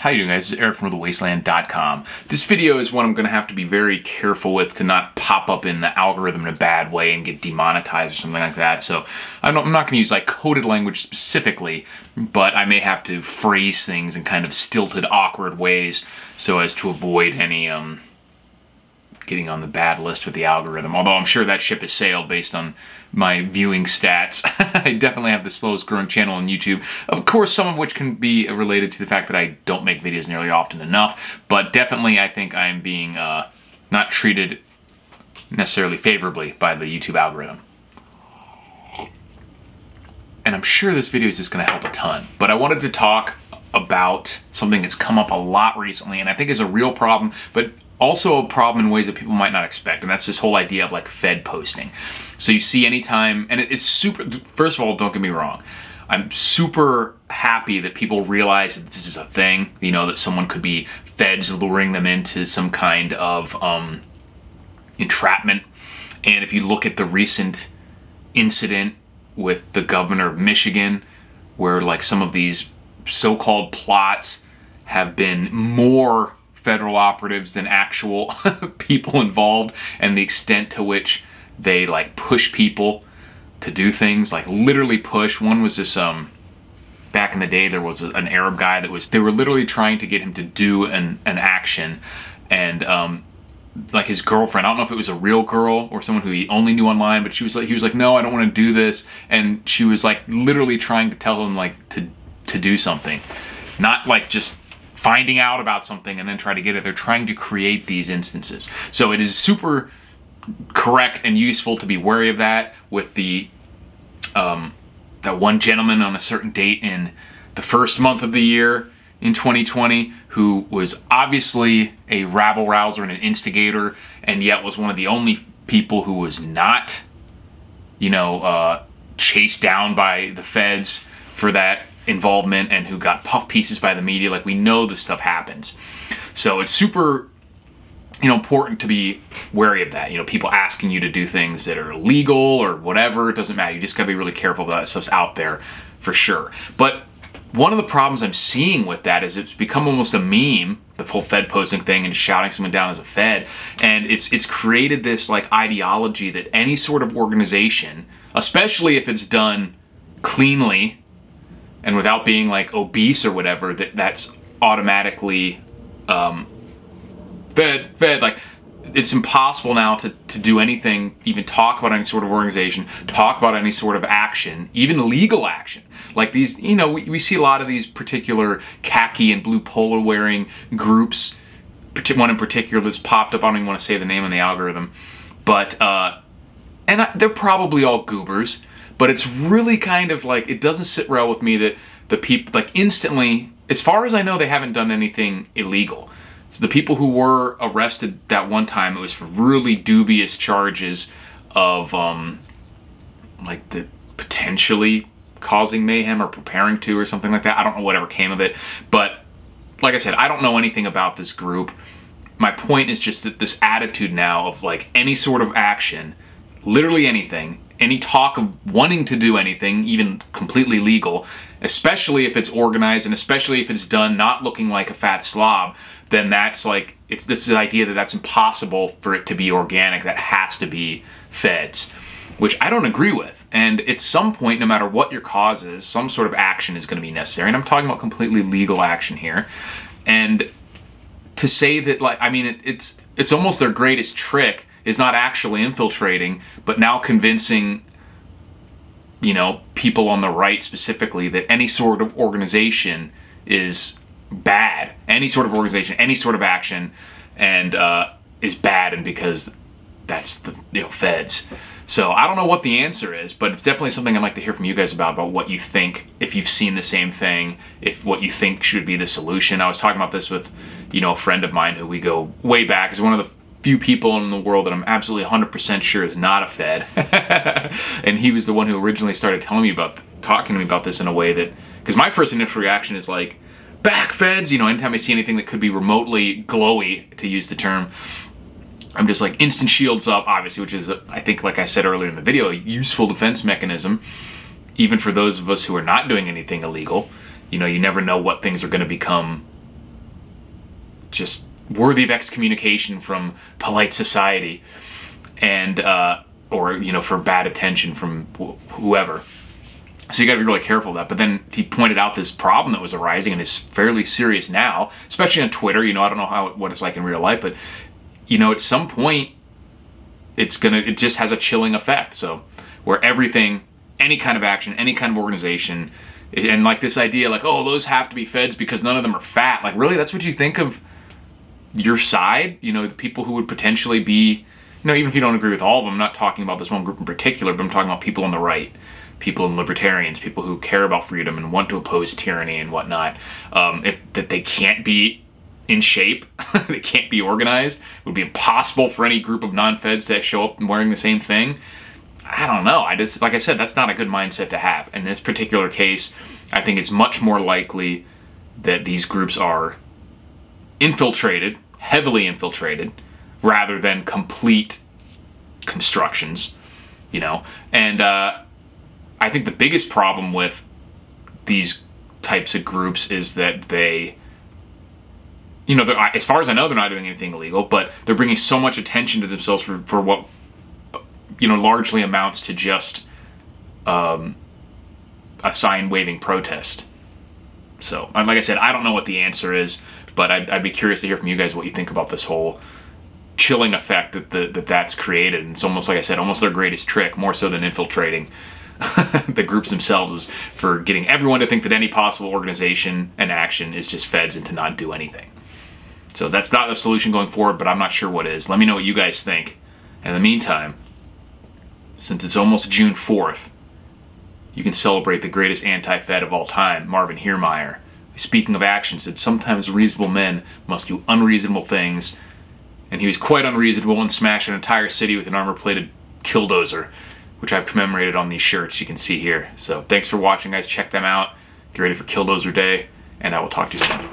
How you doing, guys? This is Eric from TheWasteland.com. This video is one I'm going to have to be very careful with to not pop up in the algorithm in a bad way and get demonetized or something like that. So I'm not going to use like coded language specifically, but I may have to phrase things in kind of stilted, awkward ways so as to avoid any getting on the bad list with the algorithm. Although I'm sure that ship has sailed based on my viewing stats. I definitely have the slowest growing channel on YouTube. Of course, some of which can be related to the fact that I don't make videos nearly often enough, but definitely I think I'm being not treated necessarily favorably by the YouTube algorithm. And I'm sure this video is just going to help a ton, but I wanted to talk about something that's come up a lot recently and I think is a real problem, but also a problem in ways that people might not expect, and that's this whole idea of like Fed posting. So you see anytime, and it's super, first of all, don't get me wrong, I'm super happy that people realize that this is a thing, you know, that someone could be feds luring them into some kind of entrapment. And if you look at the recent incident with the governor of Michigan, where like some of these so-called plots have been more federal operatives than actual people involved, and the extent to which they like push people to do things, like literally push. One was this back in the day there was an Arab guy that was, they were literally trying to get him to do an action, and like his girlfriend, I don't know if it was a real girl or someone who he only knew online, but she was like, he was like, no, I don't want to do this, and she was like literally trying to tell him like to do something, not like just finding out about something and then try to get it. They're trying to create these instances. So it is super correct and useful to be wary of that with the that one gentleman on a certain date in the first month of the year in 2020 who was obviously a rabble-rouser and an instigator, and yet was one of the only people who was not, you know, chased down by the feds for that involvement, and who got puff pieces by the media. Like, we know this stuff happens. So it's super, you know, important to be wary of that. You know, people asking you to do things that are illegal or whatever, it doesn't matter. You just gotta be really careful about that stuff's out there for sure. But one of the problems I'm seeing with that is it's become almost a meme, the whole Fed posting thing and shouting someone down as a Fed. And it's created this like ideology that any sort of organization, especially if it's done cleanly and without being like obese or whatever, that's automatically fed. Like, it's impossible now to do anything, even talk about any sort of organization, talk about any sort of action, even legal action. Like these, you know, we see a lot of these particular khaki and blue polo wearing groups, one in particular that's popped up, I don't even want to say the name on the algorithm, but, they're probably all goobers. But it's really kind of like, it doesn't sit well with me that the people, like instantly, as far as I know, they haven't done anything illegal. So the people who were arrested that one time, it was for really dubious charges of like the potentially causing mayhem or preparing to or something like that. I don't know whatever came of it. But like I said, I don't know anything about this group. My point is just that this attitude now of like any sort of action, literally anything, any talk of wanting to do anything, even completely legal, especially if it's organized and especially if it's done not looking like a fat slob, then that's like, this is the idea that that's impossible for it to be organic, that has to be feds, which I don't agree with. And at some point, no matter what your cause is, some sort of action is going to be necessary. And I'm talking about completely legal action here. And to say that, like, I mean, it's almost their greatest trick is not actually infiltrating, but now convincing, you know, people on the right specifically that any sort of organization is bad. Any sort of organization, any sort of action, and is bad, and because that's the, you know, feds. So I don't know what the answer is, but it's definitely something I'd like to hear from you guys about what you think, if you've seen the same thing, if what you think should be the solution. I was talking about this with, you know, a friend of mine who we go way back, is one of the few people in the world that I'm absolutely 100% sure is not a Fed. And he was the one who originally started talking to me about this in a way that, because my first initial reaction is like, back feds, you know, anytime I see anything that could be remotely glowy, to use the term, I'm just like instant shields up, obviously, which is, I think, like I said earlier in the video, a useful defense mechanism, even for those of us who are not doing anything illegal. You know, you never know what things are going to become just worthy of excommunication from polite society, and or for bad attention from whoever. So you got to be really careful of that. But then he pointed out this problem that was arising and is fairly serious now, especially on Twitter. I don't know what it's like in real life, but at some point it just has a chilling effect. So where everything, any kind of action, any kind of organization, and like this idea, like, oh, those have to be feds because none of them are fat. Like, really, that's what you think of your side? The people who would potentially be, even if you don't agree with all of them, I'm not talking about this one group in particular, but I'm talking about people on the right, people and libertarians, people who care about freedom and want to oppose tyranny and whatnot. That they can't be in shape, they can't be organized, it would be impossible for any group of non-feds to show up wearing the same thing. I don't know. Like I said, that's not a good mindset to have. In this particular case, I think it's much more likely that these groups are infiltrated, heavily infiltrated, rather than complete constructions, And I think the biggest problem with these types of groups is that they, as far as I know, they're not doing anything illegal, but they're bringing so much attention to themselves for what, largely amounts to just a sign-waving protest. So, like I said, I don't know what the answer is, but I'd be curious to hear from you guys what you think about this whole chilling effect that's created. And it's almost, like I said, almost their greatest trick, more so than infiltrating the groups themselves, is for getting everyone to think that any possible organization and action is just feds and to not do anything. So that's not the solution going forward, but I'm not sure what is. Let me know what you guys think. In the meantime, since it's almost June 4th, you can celebrate the greatest anti-Fed of all time, Marvin Heermeyer. Speaking of action, said sometimes reasonable men must do unreasonable things, and he was quite unreasonable and smashed an entire city with an armor-plated killdozer, which I've commemorated on these shirts you can see here. So thanks for watching, guys. Check them out. Get ready for Killdozer Day, and I will talk to you soon.